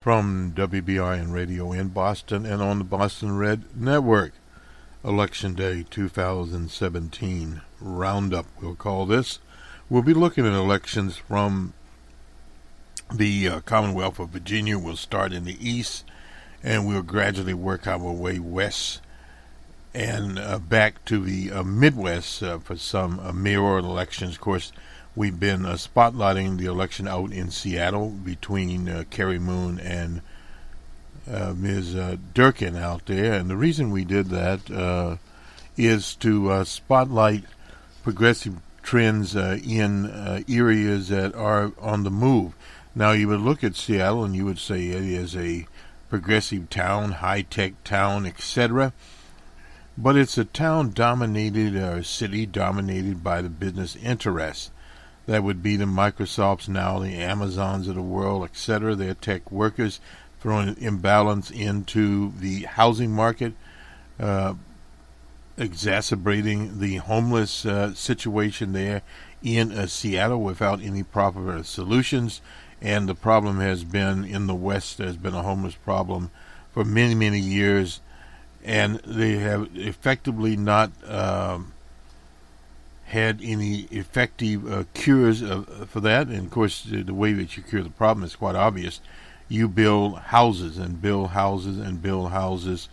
from WBIN Radio in Boston and on the Boston Red Network. Election Day 2017 Roundup, we'll call this. We'll be looking at elections from the Commonwealth of Virginia. We'll start in the east, and we'll gradually work our way west and back to the Midwest for some mayoral elections. Of course, we've been spotlighting the election out in Seattle between Carrie Moon and Ms. Durkin out there. And the reason we did that is to spotlight progressive trends in areas that are on the move. Now, you would look at Seattle and you would say it is a progressive town, high-tech town, etc., but it's a town dominated, or a city dominated by the business interests. That would be the Microsofts now, the Amazons of the world, etc. They're tech workers, throwing an imbalance into the housing market, exacerbating the homeless situation there in Seattle without any proper solutions. And the problem has been in the West, there's been a homeless problem for many, many years, and they have effectively not had any effective cures for that. And of course, the way that you cure the problem is quite obvious. You build houses and build houses and build houses,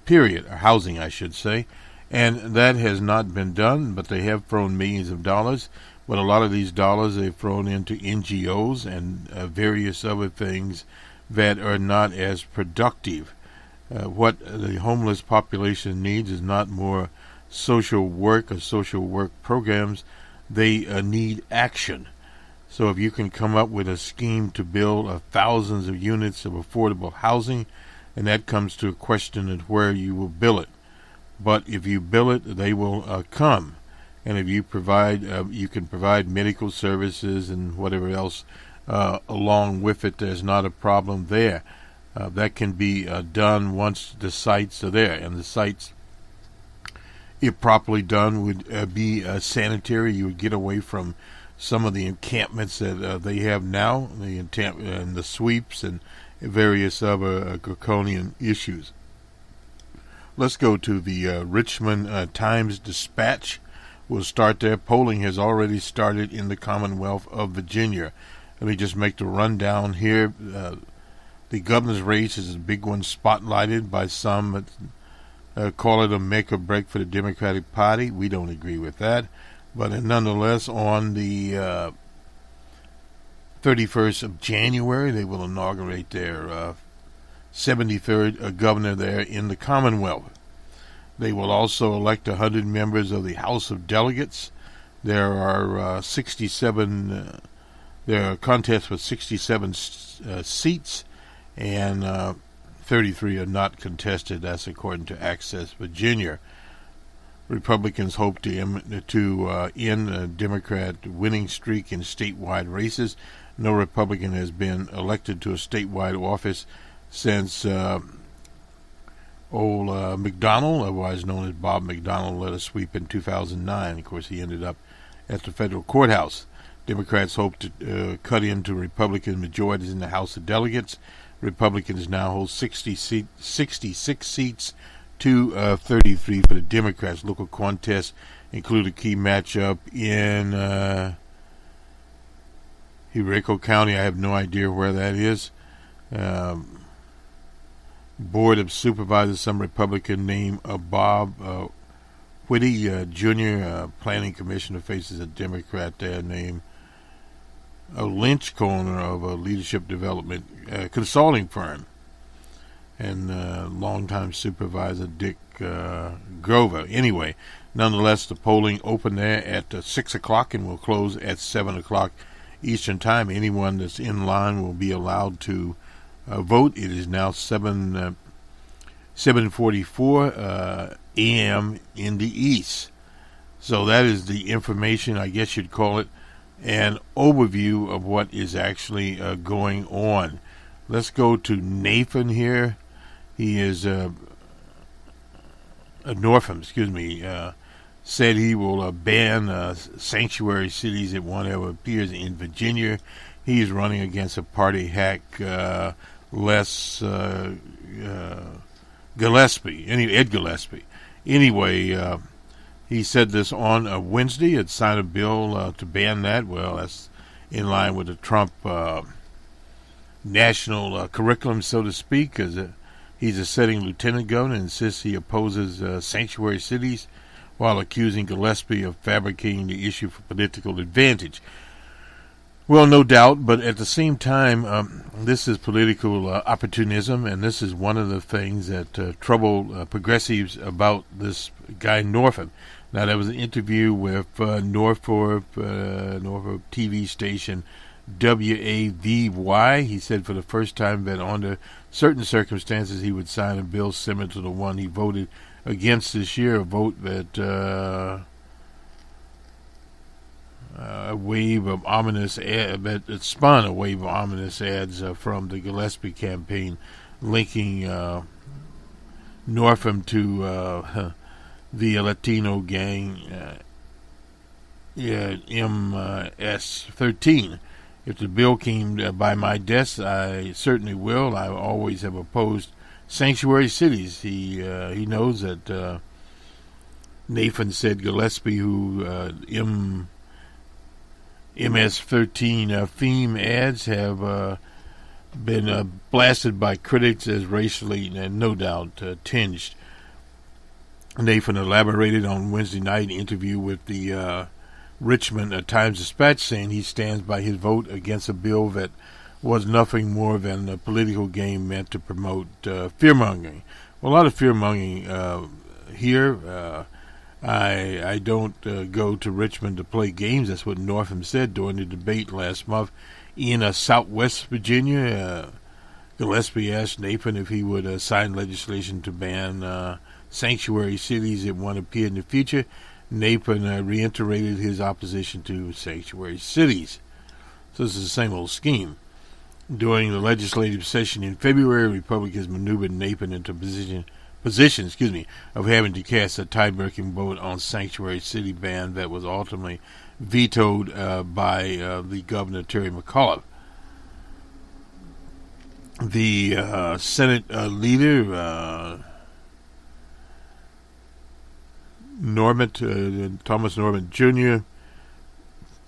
period, or housing, I should say. And that has not been done, but they have thrown millions of dollars. But a lot of these dollars they've thrown into NGOs and various other things that are not as productive. What the homeless population needs is not more social work or social work programs. They need action. So if you can come up with a scheme to build thousands of units of affordable housing, and that comes to a question of where you will build it. But if you build it, they will come. And if you provide, you can provide medical services and whatever else along with it. There's not a problem there. That can be done once the sites are there. And the sites, if properly done, would be sanitary. You would get away from some of the encampments that they have now, and the sweeps and various other draconian issues. Let's go to the Richmond Times-Dispatch. We'll start there. Polling has already started in the Commonwealth of Virginia. Let me just make the rundown here. The governor's race is a big one, spotlighted by some call it a make or break for the Democratic Party. We don't agree with that. But nonetheless, on the 31st of January, they will inaugurate their 73rd governor there in the Commonwealth. They will also elect 100 members of the House of Delegates. There are 67. There are contests with 67 seats, and 33 are not contested. That's according to Access Virginia. Republicans hope to end a Democrat winning streak in statewide races. No Republican has been elected to a statewide office since McDonald, otherwise known as Bob McDonald, led a sweep in 2009. Of course, he ended up at the federal courthouse. Democrats hope to cut into Republican majorities in the House of Delegates. Republicans now hold 66 seats to 33 for the Democrats. Local contests include a key matchup in Henrico County. I have no idea where that is. Board of Supervisors, some Republican named Bob Whitty Jr., Planning Commissioner, faces a Democrat there named Lynch, owner of a leadership development consulting firm, and longtime supervisor Dick Grover. Anyway, nonetheless, the polling opened there at 6 o'clock and will close at 7 o'clock Eastern Time. Anyone that's in line will be allowed to vote. It is now 7:44 a.m. in the east. So that is the information, I guess you'd call it, an overview of what is actually going on. Let's go to Nathan here. He is Northam, said he will ban sanctuary cities if one ever appears in Virginia. He is running against a party hack Les Gillespie, Ed Gillespie. Anyway, he said this on Wednesday. Had signed a bill to ban that. Well, that's in line with the Trump national curriculum, so to speak, because he's a sitting lieutenant governor and insists he opposes sanctuary cities while accusing Gillespie of fabricating the issue for political advantage. Well, no doubt, but at the same time, this is political opportunism, and this is one of the things that trouble progressives about this guy Northam. Now, there was an interview with Norfolk TV station WAVY. He said for the first time that under certain circumstances he would sign a bill similar to the one he voted against this year, a vote that a wave of ominous it spun a wave of ominous ads from the Gillespie campaign linking Northam to the Latino gang MS-13. If the bill came by my desk, I certainly will. I always have opposed sanctuary cities. He knows that Nathan said Gillespie, who MS-13 theme ads have been blasted by critics as racially, no doubt, tinged. Nathan elaborated on Wednesday night interview with the Richmond Times-Dispatch, saying he stands by his vote against a bill that was nothing more than a political game meant to promote fear-mongering. Well, a lot of fear-mongering here. I don't go to Richmond to play games. That's what Northam said during the debate last month in Southwest Virginia. Gillespie asked Nathan if he would sign legislation to ban sanctuary cities that won't appear in the future. Nathan reiterated his opposition to sanctuary cities. So this is the same old scheme. During the legislative session in February, Republicans maneuvered Nathan into position of having to cast a tie-breaking vote on sanctuary city ban that was ultimately vetoed by the governor, Terry McAuliffe. The Senate leader, Thomas Norman Jr.,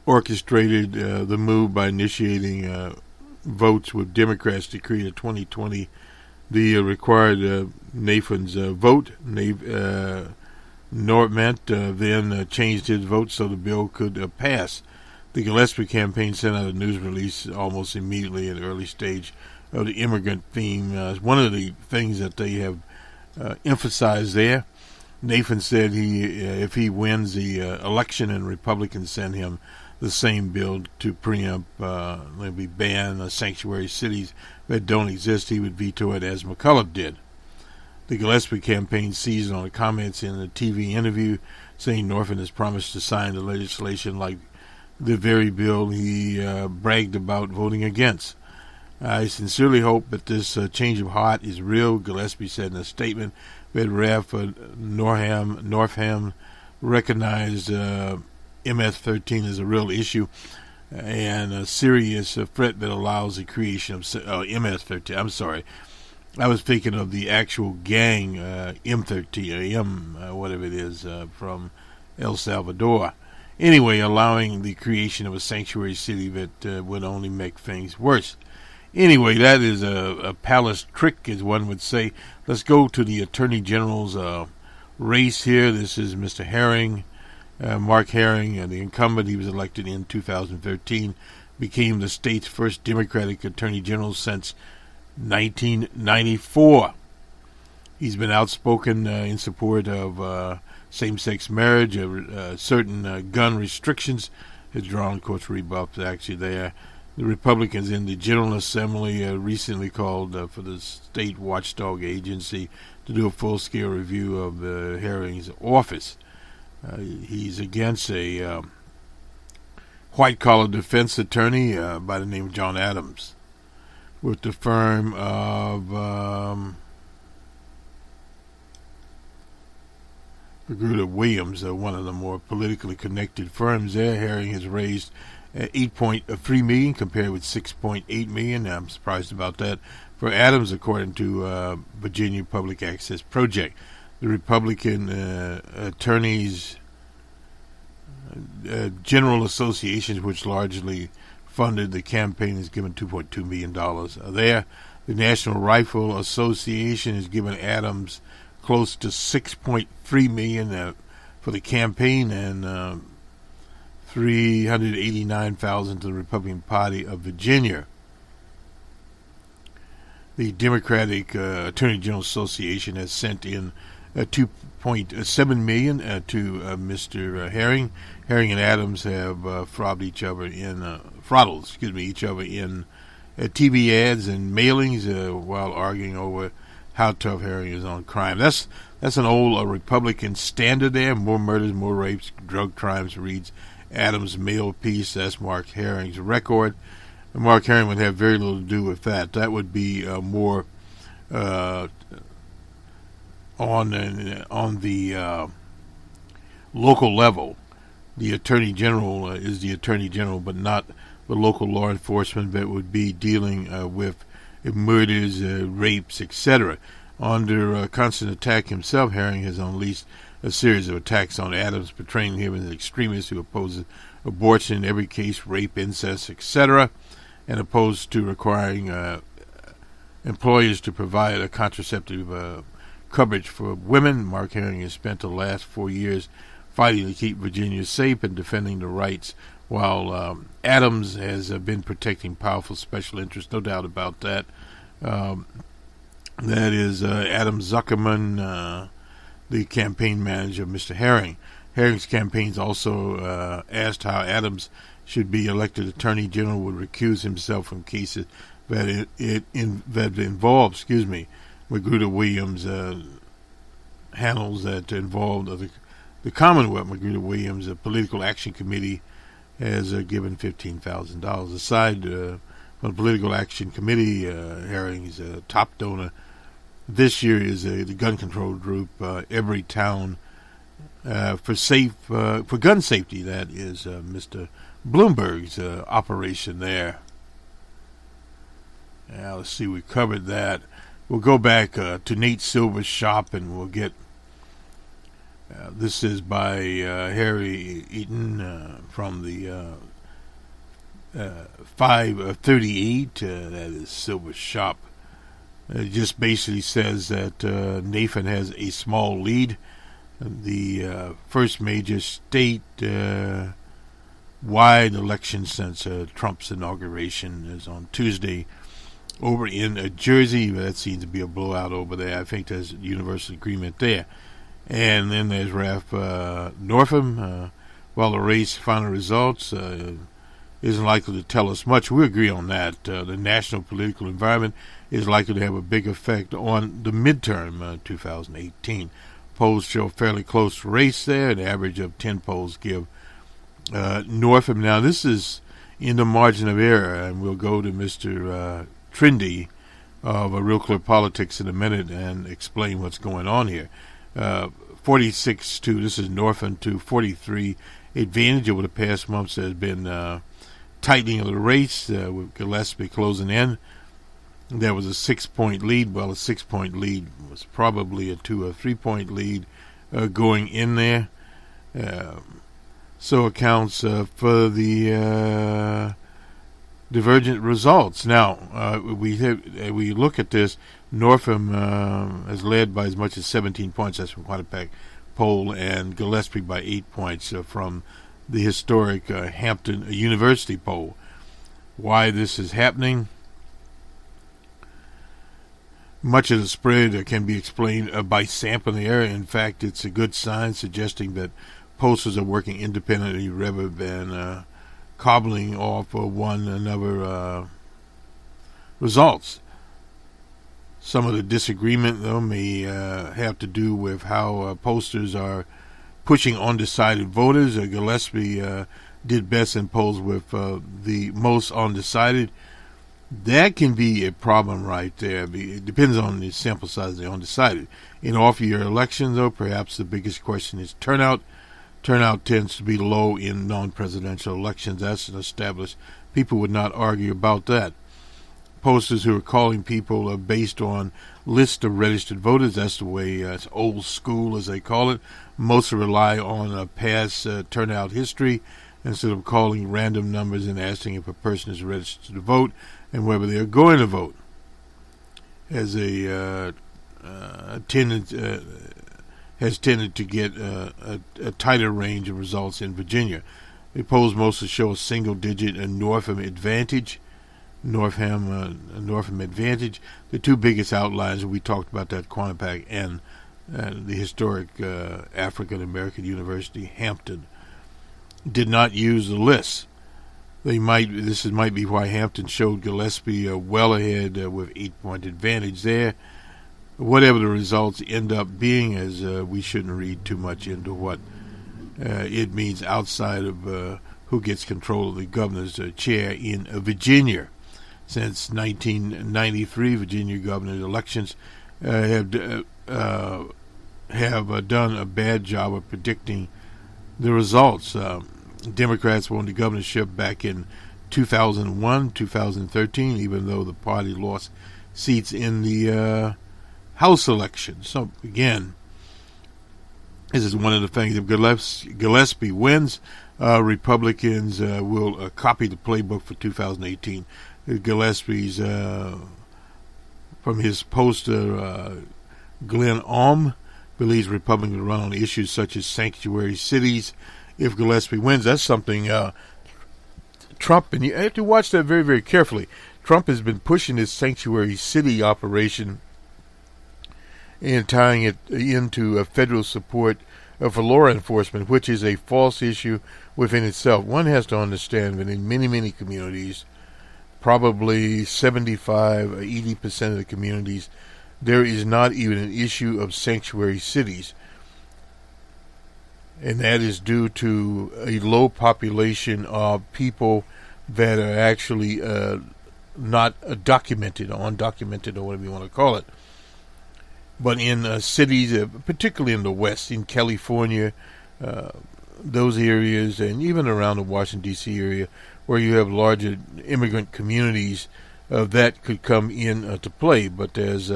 orchestrated the move by initiating votes with Democrats to create a 2020 the required Nathan's vote. Norman then changed his vote so the bill could pass. The Gillespie campaign sent out a news release almost immediately at the early stage of the immigrant theme. One of the things that they have emphasized there, Nathan said if he wins the election and Republicans send him the same bill to preempt, maybe ban sanctuary cities that don't exist, he would veto it as McAuliffe did. The Gillespie campaign seized on the comments in a TV interview saying Northam has promised to sign the legislation like the very bill he bragged about voting against. I sincerely hope that this change of heart is real, Gillespie said in a statement that Ralph Northam recognized MS-13 is a real issue and a serious threat that allows the creation of MS-13. I'm sorry. I was thinking of the actual gang, M13, whatever it is, from El Salvador. Anyway, allowing the creation of a sanctuary city that would only make things worse. Anyway, that is a palace trick, as one would say. Let's go to the Attorney General's race here. This is Mr. Herring. Mark Herring, the incumbent. He was elected in 2013, became the state's first Democratic Attorney General since 1994. He's been outspoken in support of same-sex marriage, certain gun restrictions. Has drawn, of course, rebuffs actually there. The Republicans in the General Assembly recently called for the state watchdog agency to do a full-scale review of Herring's office. He's against a white-collar defense attorney by the name of John Adams with the firm of Magruder Williams, one of the more politically connected firms there. Herring has raised $8.3 million compared with $6.8 million. I'm surprised about that for Adams, according to Virginia Public Access Project. The Republican Attorneys General Association, which largely funded the campaign, is given $2.2 million there. The National Rifle Association has given Adams close to $6.3 million for the campaign, and $389,000 to the Republican Party of Virginia. The Democratic Attorney General Association has sent in $2.7 million to Mr. Herring. Herring and Adams have throttled each other in TV ads and mailings while arguing over how tough Herring is on crime. That's an old Republican standard there. More murders, more rapes, drug crimes, reads Adams' mail piece. That's Mark Herring's record. Mark Herring would have very little to do with that. That would be more on the local level. The Attorney General is the Attorney General, but not the local law enforcement that would be dealing with murders, rapes, etc. Under constant attack himself, Herring has unleashed a series of attacks on Adams, portraying him as an extremist who opposes abortion in every case, rape, incest, etc., and opposed to requiring employers to provide a contraceptive coverage for women. Mark Herring has spent the last 4 years fighting to keep Virginia safe and defending the rights, while Adams has been protecting powerful special interests, no doubt about that. That is Adam Zuckerman, the campaign manager of Mr. Herring. Herring's campaigns also asked how Adams should be elected Attorney General, would recuse himself from cases that involve, Magruder Williams handles that involved the Commonwealth. Magruder Williams, a political action committee, has given $15,000. Aside from the political action committee, Herring's top donor this year is the gun control group, Every Town for gun safety. That is Mr. Bloomberg's operation there. Now let's see, we covered that. We'll go back to Nate Silver's shop, and we'll get. This is by Harry Eaton from the 538. That is Silver's shop. It just basically says that Nathan has a small lead. The first major state-wide election since Trump's inauguration is on Tuesday over in Jersey. That seems to be a blowout over there. I think there's universal agreement there. And then there's Ralph Northam. While the race final results isn't likely to tell us much, we agree on that. The national political environment is likely to have a big effect on the midterm 2018. Polls show a fairly close race there. An average of 10 polls give Northam. Now, this is in the margin of error, and we'll go to Mr. Trendy of Real Clear Politics in a minute and explain what's going on here. 46 to, this is Northam, to 43 advantage over the past months. There's been tightening of the race with Gillespie closing in. There was a 6-point lead. Well, a 6-point lead was probably a 2 or 3-point lead going in there. So accounts for the divergent results. Now, we look at this. Northam has led by as much as 17 points. That's from Quinnipiac poll, and Gillespie by 8 points from the historic Hampton University poll. Why this is happening? Much of the spread can be explained by sampling the area. In fact, it's a good sign, suggesting that pollsters are working independently rather than cobbling off one another results. Some of the disagreement, though, may have to do with how pollsters are pushing undecided voters. Gillespie did best in polls with the most undecided. That can be a problem right there. It depends on the sample size of the undecided. In off-year elections, though, perhaps the biggest question is turnout. Turnout tends to be low in non-presidential elections. That's an established. People would not argue about that. posters who are calling people based on lists of registered voters. That's the way it's old school, as they call it. Most rely on past turnout history instead of calling random numbers and asking if a person is registered to vote and whether they are going to vote. As a has tended to get a tighter range of results in Virginia. The polls mostly show a single-digit Northam advantage. Northam advantage. The two biggest outliers, we talked about that, Quinnipiac and the historic African American University, Hampton, did not use the list. This might be why Hampton showed Gillespie well ahead with 8-point advantage there. Whatever the results end up being, as we shouldn't read too much into what it means outside of who gets control of the governor's chair in Virginia. Since 1993, Virginia governor's elections have done a bad job of predicting the results. Democrats won the governorship back in 2001, 2013, even though the party lost seats in the House election. So again, this is one of the things. If Gillespie wins, Republicans will copy the playbook for 2018. Gillespie's from his poster, Glenn Ohm believes Republicans will run on issues such as sanctuary cities. If Gillespie wins, that's something Trump, and you have to watch that very, very carefully. Trump has been pushing this sanctuary city operation and tying it into a federal support for law enforcement, which is a false issue within itself. One has to understand that in many, many communities, probably 75 or 80% of the communities, there is not even an issue of sanctuary cities. And that is due to a low population of people that are actually not documented or undocumented, or whatever you want to call it. But in cities, particularly in the West, in California, those areas, and even around the Washington, D.C. area, where you have larger immigrant communities, that could come in to play. But as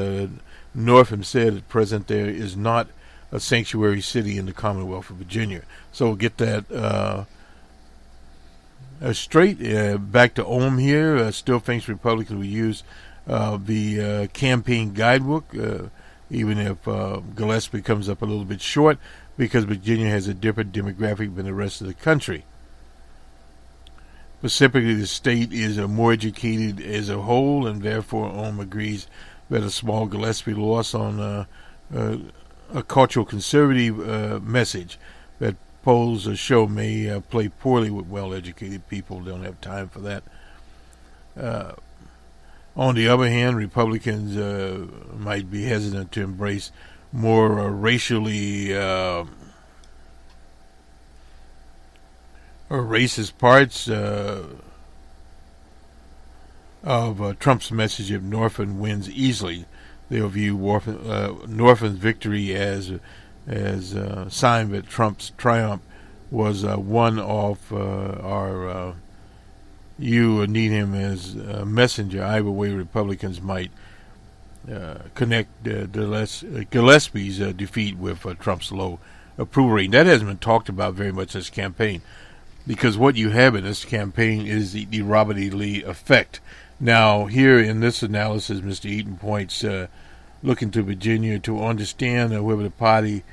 Northam said, at present there is not a sanctuary city in the Commonwealth of Virginia. So get that straight. Back to Ohm here. Still thinks Republicans will use the campaign guidebook, even if Gillespie comes up a little bit short, because Virginia has a different demographic than the rest of the country. Specifically, the state is more educated as a whole, and therefore Ohm agrees that a small Gillespie loss on a cultural conservative message that polls show may play poorly with well-educated people. Don't have time for that. On the other hand, Republicans might be hesitant to embrace more racially or racist parts of Trump's message if Northam wins easily. They'll view Northam's victory as a sign that Trump's triumph was one of you need him as a messenger. Either way, Republicans might connect Gillespie's defeat with Trump's low approval rating. That hasn't been talked about very much this campaign, because what you have in this campaign is the Robert E. Lee effect. Now, here in this analysis, Mr. Eaton points looking to Virginia to understand whether the party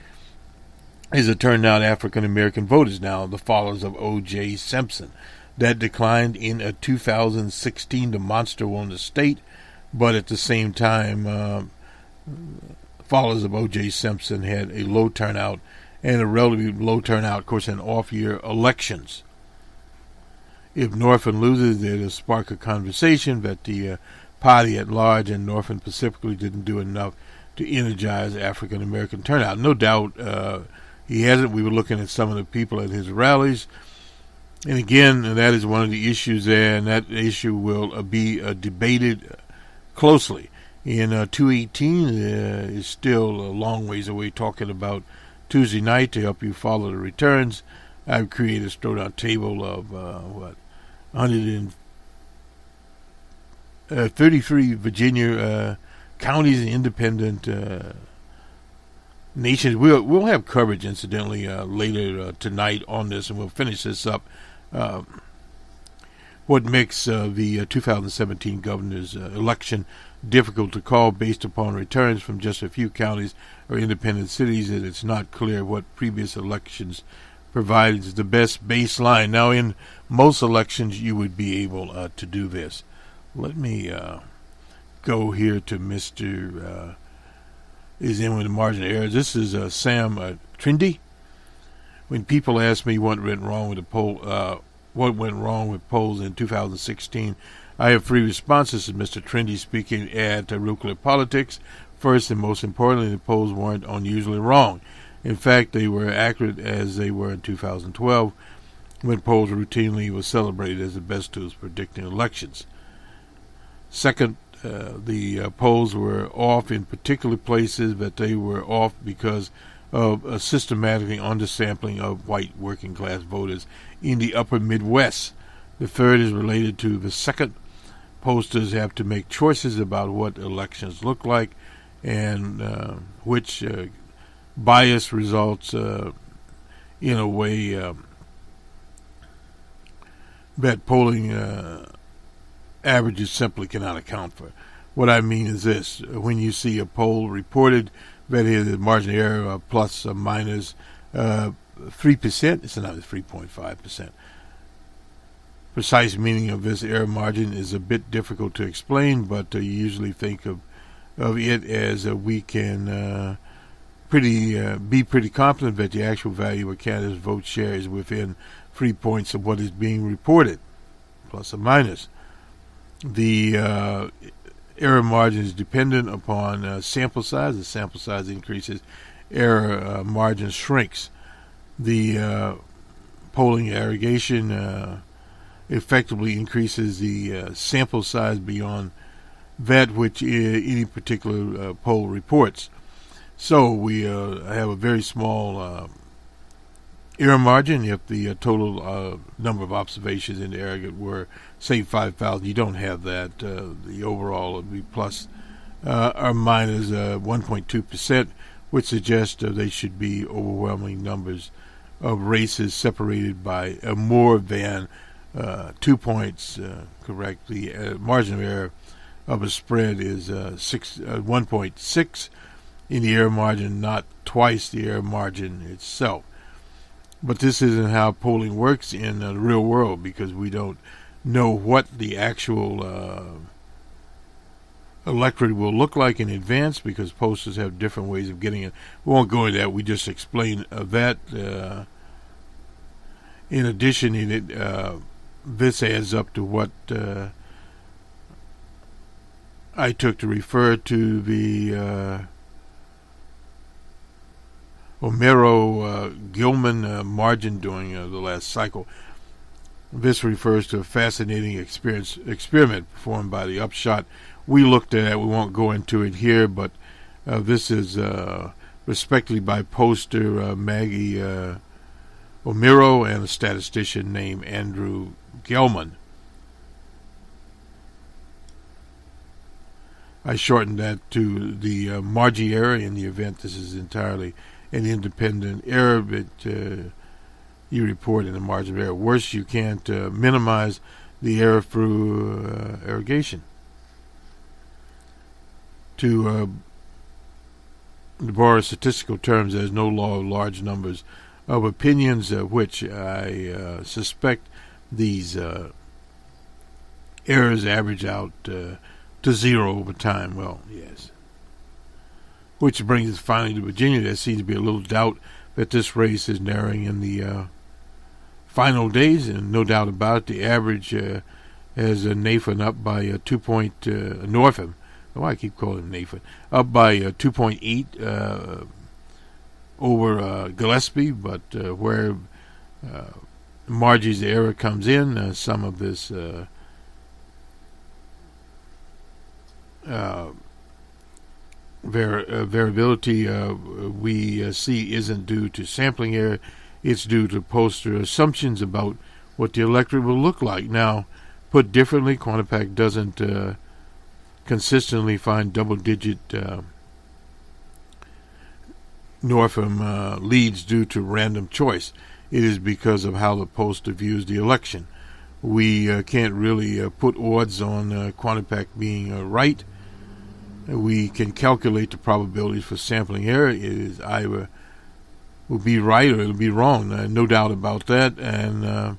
is a turnout African-American voters now, the followers of O.J. Simpson. That declined in 2016. The monster won the state, but at the same time, followers of O.J. Simpson had a low turnout, and a relatively low turnout, of course, in off-year elections. If Northam loses, it'll spark a conversation that the party at large, and Northam specifically, didn't do enough to energize African-American turnout. No doubt he hasn't. We were looking at some of the people at his rallies. And again, that is one of the issues there, and that issue will be debated closely. In 2018 is still a long ways away. Talking about Tuesday night to help you follow the returns, I've created a throwdown table of 100 33 Virginia counties and independent nations. We'll have coverage, incidentally, later tonight on this, and we'll finish this up. What makes the 2017 governor's election difficult to call based upon returns from just a few counties or independent cities, and it's not clear what previous elections provided the best baseline. Now, in most elections, you would be able to do this. Let me go here to Mr. Is in with the margin of error. This is Sam Trindy. When people ask me what went wrong with the poll, what went wrong with polls in 2016, I have three responses to Mr. Trindy speaking at Real Clear Politics. First and most importantly, the polls weren't unusually wrong. In fact, they were accurate as they were in 2012, when polls routinely were celebrated as the best tools predicting elections. Second, the polls were off in particular places, but they were off because of a systematically undersampling of white working class voters in the upper Midwest. The third is related to the second. Pollsters have to make choices about what elections look like and which bias results in a way that polling averages simply cannot account for. What I mean is this: when you see a poll reported that has a margin of error plus or minus 3%, it's not 3.5%. Precise meaning of this error margin is a bit difficult to explain, but you usually think of it as we can be pretty confident that the actual value of a candidate's vote share is within 3 points of what is being reported, plus or minus. The error margin is dependent upon sample size. The sample size increases, error margin shrinks. The polling aggregation effectively increases the sample size beyond that which any particular poll reports. So we have a very small error margin. If the total number of observations in the aggregate were, say, 5,000, you don't have that. The overall would be plus or minus 1.2%, which suggests they should be overwhelming numbers of races separated by more than 2 points. Correct. The margin of error of a spread is 1.6 in the error margin, not twice the error margin itself. But this isn't how polling works in the real world, because we don't know what the actual electorate will look like in advance, because posters have different ways of getting it. We won't go into that. We just explain that. In addition, this adds up to what I took to refer to the O'Meara-Gilman margin during the last cycle. This refers to a fascinating experiment performed by the Upshot. We looked at it. We won't go into it here, but this is respectively by pollster Maggie O'Meara and a statistician named Andrew Gelman. I shortened that to the Margie error in the event this is entirely an independent error that you report in the margin of error. Worse, you can't minimize the error through aggregation. To borrow statistical terms, there's no law of large numbers of opinions, which I suspect these errors average out to zero over time. Well, yes. Which brings us finally to Virginia. There seems to be a little doubt that this race is narrowing in the final days, and no doubt about it, the average has Nathan up by 2 point, Northam, oh, I keep calling him Nathan, up by 2.8 over Gillespie, but where Margie's error comes in, some of this variability we see isn't due to sampling error. It's due to pollster assumptions about what the electorate will look like. Now, put differently, Quantipac doesn't consistently find double-digit Northam leads due to random choice. It is because of how the pollster views the election. We can't really put odds on Quinnipiac being right. We can calculate the probabilities for sampling error. It is either will be right or it'll be wrong. No doubt about that. And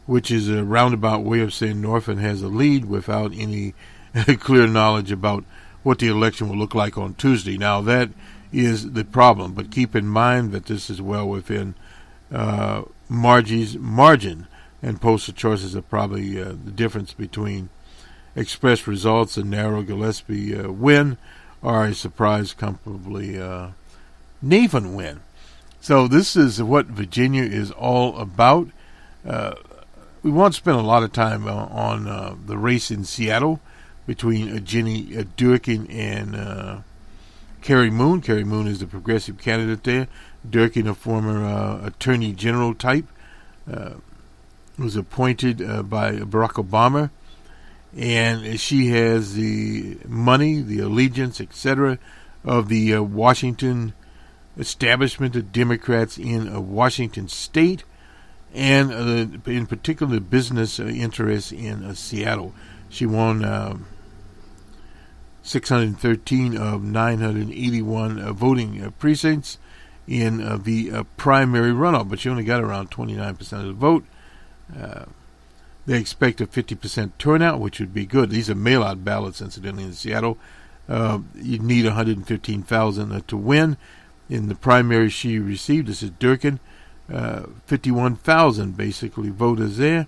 which is a roundabout way of saying Northam has a lead without any clear knowledge about what the election will look like on Tuesday. Now that is the problem, but keep in mind that this is well within Margie's margin, and postal choices are probably the difference between express results and narrow Gillespie win, or a surprise comfortably Nathan win. So this is what Virginia is all about. We won't spend a lot of time on the race in Seattle between Jenny Durkin and Carrie Moon. Carrie Moon is the progressive candidate there. Durkin, a former attorney general type, was appointed by Barack Obama, and she has the money, the allegiance, etc., of the Washington establishment of Democrats in Washington State, and in particular the business interests in Seattle. She won 613 of 981 voting precincts in the primary runoff, but she only got around 29% of the vote. They expect a 50% turnout, which would be good. These are mail-out ballots, incidentally, in Seattle. You need 115,000 to win. In the primary she received, this is Durkin, 51,000 basically voters there.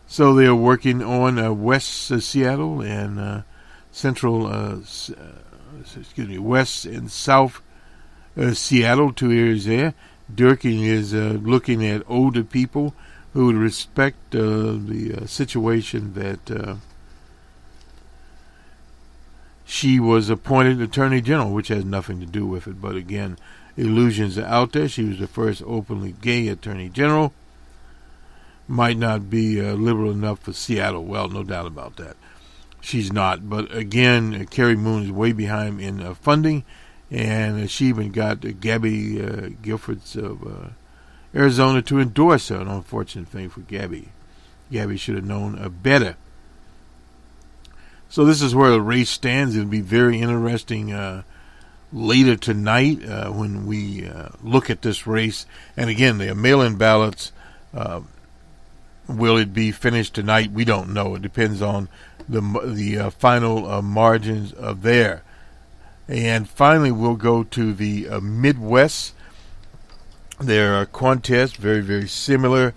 So they are working on West Seattle and West and South Seattle, 2 areas there. Durkin is looking at older people who would respect the situation that she was appointed Attorney General, which has nothing to do with it. But again, illusions are out there. She was the first openly gay Attorney General. Might not be liberal enough for Seattle. Well, no doubt about that. She's not. But again, Carrie Moon is way behind in funding, and she even got Gabby Giffords of Arizona to endorse her. An unfortunate thing for Gabby. Gabby should have known better. So this is where the race stands. It'll be very interesting later tonight when we look at this race. And again, they are mail-in ballots. Will it be finished tonight? We don't know. It depends on the final margins of there. And finally, we'll go to the Midwest. There are contests very, very similar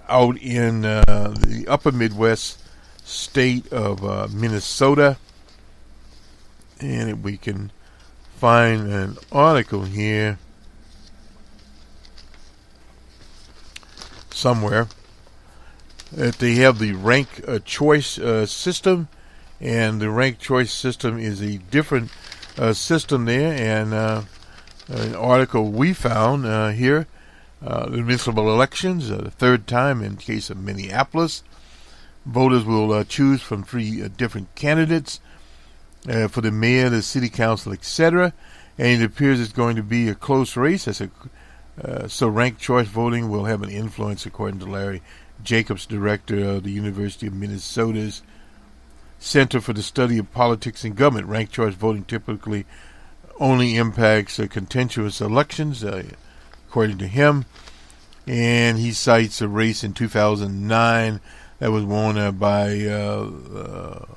out in the upper Midwest state of Minnesota. And if we can find an article here somewhere, that they have the rank choice system, and the rank choice system is a different system there. And an article we found here, the municipal elections, the third time in case of Minneapolis. Voters will choose from 3 different candidates for the mayor, the city council, etc. And it appears it's going to be a close race. So ranked choice voting will have an influence, according to Larry Jacobs, director of the University of Minnesota's Center for the Study of Politics and Government. Ranked choice voting typically only impacts contentious elections, according to him. And he cites a race in 2009 that was won by the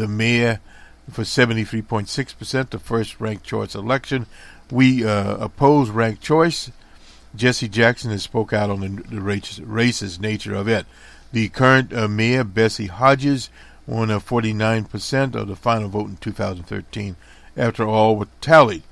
mayor for 73.6%, the first ranked choice election. We oppose ranked choice. Jesse Jackson has spoke out on the racist nature of it. The current mayor, Bessie Hodges, won 49% of the final vote in 2013 after all were tallied.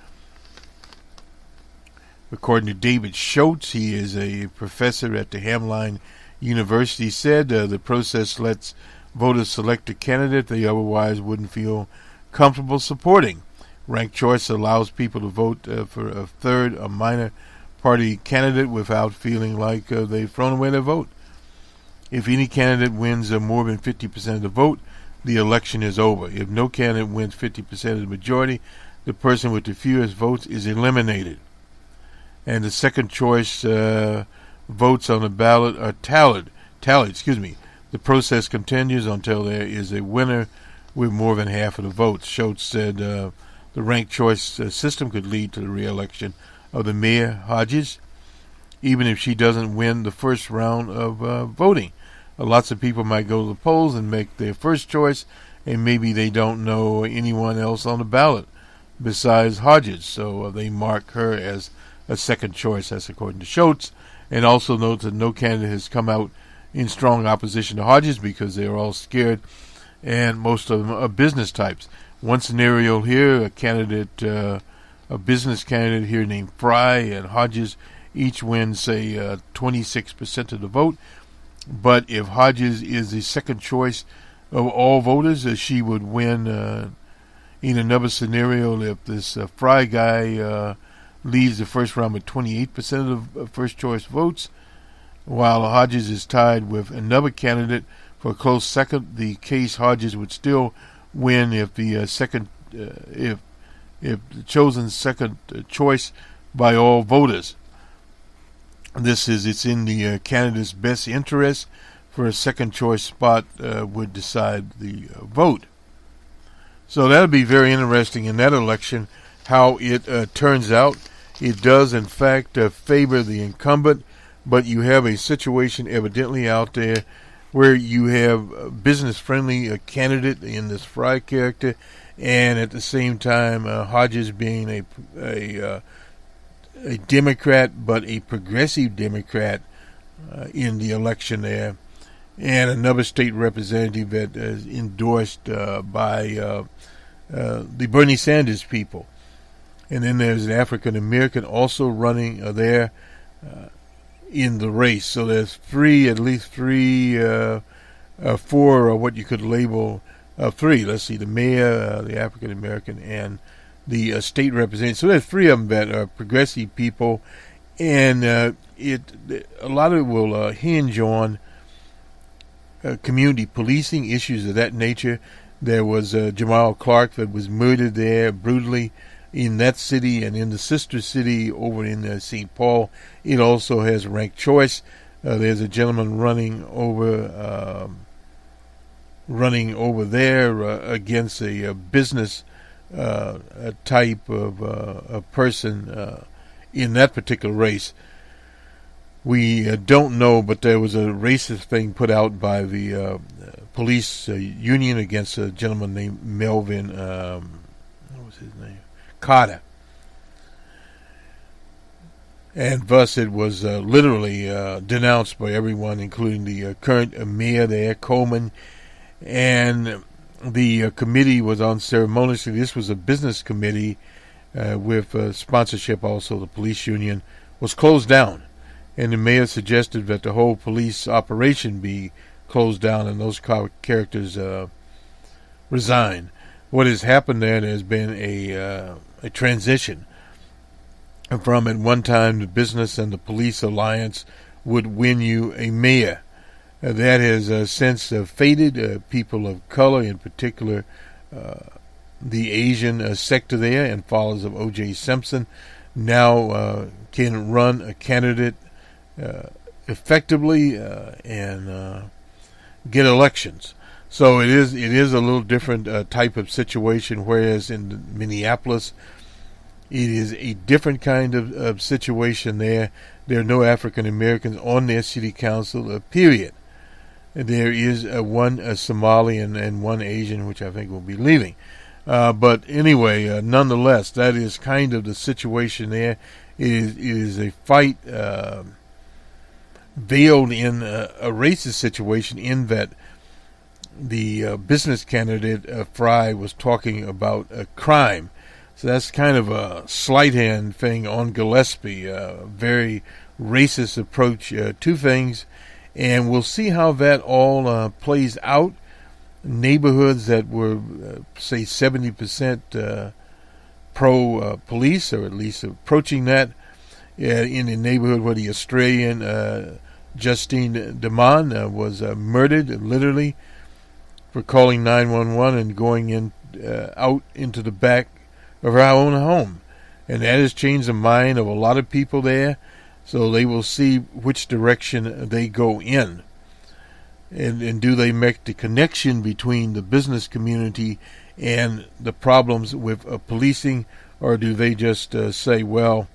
According to David Schultz, he is a professor at the Hamline University, said the process lets voters select a candidate they otherwise wouldn't feel comfortable supporting. Ranked choice allows people to vote for a third, a minor party candidate without feeling like they've thrown away their vote. If any candidate wins more than 50% of the vote, the election is over. If no candidate wins 50% of the majority, the person with the fewest votes is eliminated. And the second choice votes on the ballot are tallied. The process continues until there is a winner with more than half of the votes. Schultz said the ranked choice system could lead to the re-election of the mayor, Hodges, even if she doesn't win the first round of voting. Lots of people might go to the polls and make their first choice, and maybe they don't know anyone else on the ballot besides Hodges, so they mark her as a second choice. That's according to Schultz. And also note that no candidate has come out in strong opposition to Hodges because they are all scared, and most of them are business types. One scenario here, a business candidate here named Frey and Hodges each win, say, 26% of the vote. But if Hodges is the second choice of all voters, she would win. In another scenario, if this Frey guy leads the first round with 28% of the first choice votes, while Hodges is tied with another candidate for a close second, the case Hodges would still win if the if the chosen second choice by all voters. It's in the candidate's best interest for a second choice spot would decide the vote. So that'll be very interesting in that election how it turns out. It does in fact favor the incumbent, but you have a situation evidently out there where you have a business-friendly candidate in this Frey character, and at the same time Hodges being a Democrat, but a progressive Democrat in the election there, and another state representative that is endorsed by the Bernie Sanders people. And then there's an African American also running there in the race. So there's at least four, or what you could label three. Let's see, the mayor, the African American, and the state representative. So there's three of them that are progressive people, and a lot of it will hinge on community policing, issues of that nature. There was Jamal Clark that was murdered there brutally in that city, and in the sister city over in St. Paul, it also has ranked choice. There's a gentleman running over there against a business type of a person in that particular race. We don't know, but there was a racist thing put out by the police union against a gentleman named Melvin, what was his name? Carter. And thus it was literally denounced by everyone, including the current mayor there, Coleman. And the committee was unceremoniously, this was a business committee with sponsorship also, the police union, was closed down. And the mayor suggested that the whole police operation be closed down and those characters resign. What has happened there has been a transition from, at one time, the business and the police alliance would win you a mayor. That has since faded. People of color, in particular the Asian sector there and followers of O.J. Simpson, now can run a candidate effectively and get elections. So it is a little different type of situation, whereas in Minneapolis it is a different kind of situation there. There are no African Americans on their city council, period. There is one Somali and one Asian, which I think will be leaving. But anyway, nonetheless, that is kind of the situation there. It is a fight veiled in a racist situation, in that the business candidate, Frey, was talking about crime. So that's kind of a sleight hand thing on Gillespie, a very racist approach to things. And we'll see how that all plays out. Neighborhoods that were, say, 70% pro-police, or at least approaching that, in the neighborhood where the Australian Justine Demond was murdered, literally, for calling 911 and going in out into the back of our own home. And that has changed the mind of a lot of people there, so they will see which direction they go in. And do they make the connection between the business community and the problems with policing, or do they just say, well,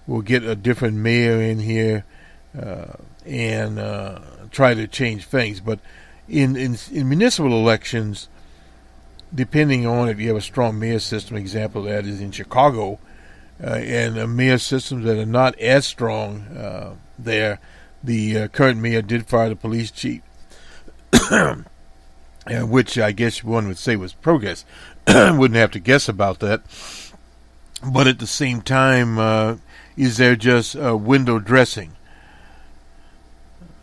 we'll get a different mayor in here and try to change things? But in municipal elections, depending on if you have a strong mayor system, example of that is in Chicago, and mayor systems that are not as strong there, the current mayor did fire the police chief, which I guess one would say was progress. Wouldn't have to guess about that. But at the same time, is there just window dressing?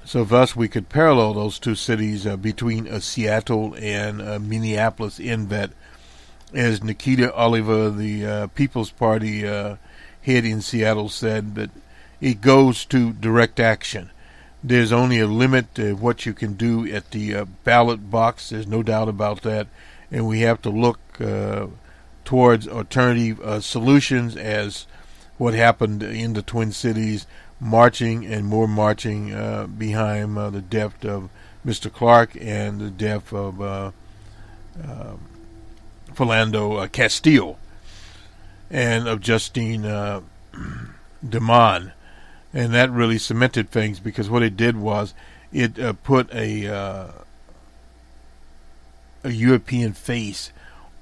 So thus we could parallel those two cities between Seattle and Minneapolis, in that, as Nikita Oliver, the People's Party head in Seattle, said, that it goes to direct action. There's only a limit to what you can do at the ballot box. There's no doubt about that. And we have to look towards alternative solutions, as what happened in the Twin Cities, marching and more marching behind the death of Mr. Clark and the death of Philando Castile and of Justine DeMond. And that really cemented things, because what it did was it put a European face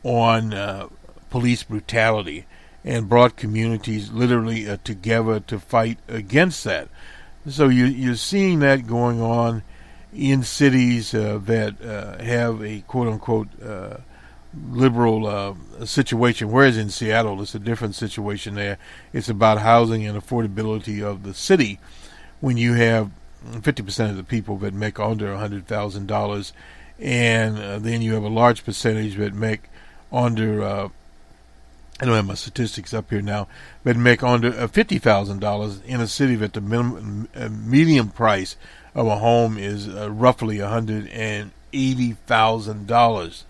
on police brutality and brought communities literally together to fight against that. So you're seeing that going on in cities that have a quote-unquote liberal situation, whereas in Seattle it's a different situation there. It's about housing and affordability of the city. When you have 50% of the people that make under $100,000, and then you have a large percentage that make under I don't have my statistics up here now, but make under $50,000 in a city that the median price of a home is roughly $180,000.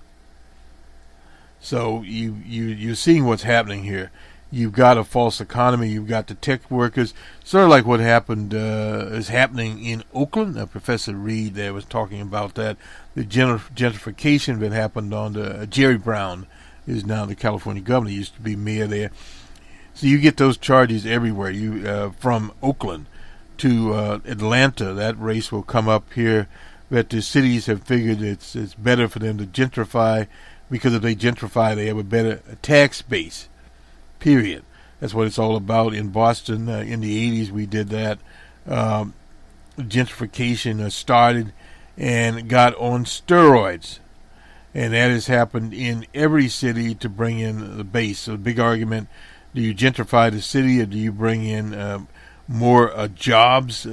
So you're seeing what's happening here. You've got a false economy. You've got the tech workers, sort of like what happened is happening in Oakland. Professor Reed there was talking about that. The gentrification that happened under Jerry Brown is now the California governor. He used to be mayor there. So you get those charges everywhere. You from Oakland to Atlanta, that race will come up here. That the cities have figured it's better for them to gentrify, because if they gentrify, they have a better tax base. Period. That's what it's all about. In Boston, in the 80s, we did that. Gentrification started and got on steroids. And that has happened in every city to bring in the base. So the big argument, do you gentrify the city, or do you bring in more jobs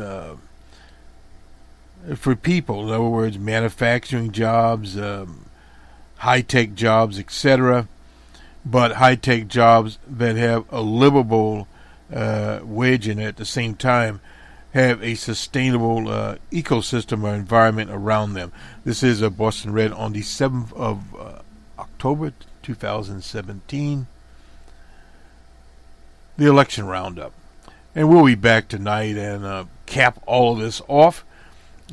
for people? In other words, manufacturing jobs, high-tech jobs, etc., but high-tech jobs that have a livable wage in it, at the same time have a sustainable ecosystem or environment around them. This is a Boston Red on the 7th of October 2017, the Election Roundup. And we'll be back tonight and cap all of this off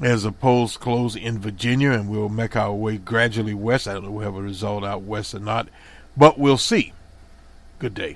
as the polls close in Virginia, and we'll make our way gradually west. I don't know if we'll have a result out west or not, but we'll see. Good day.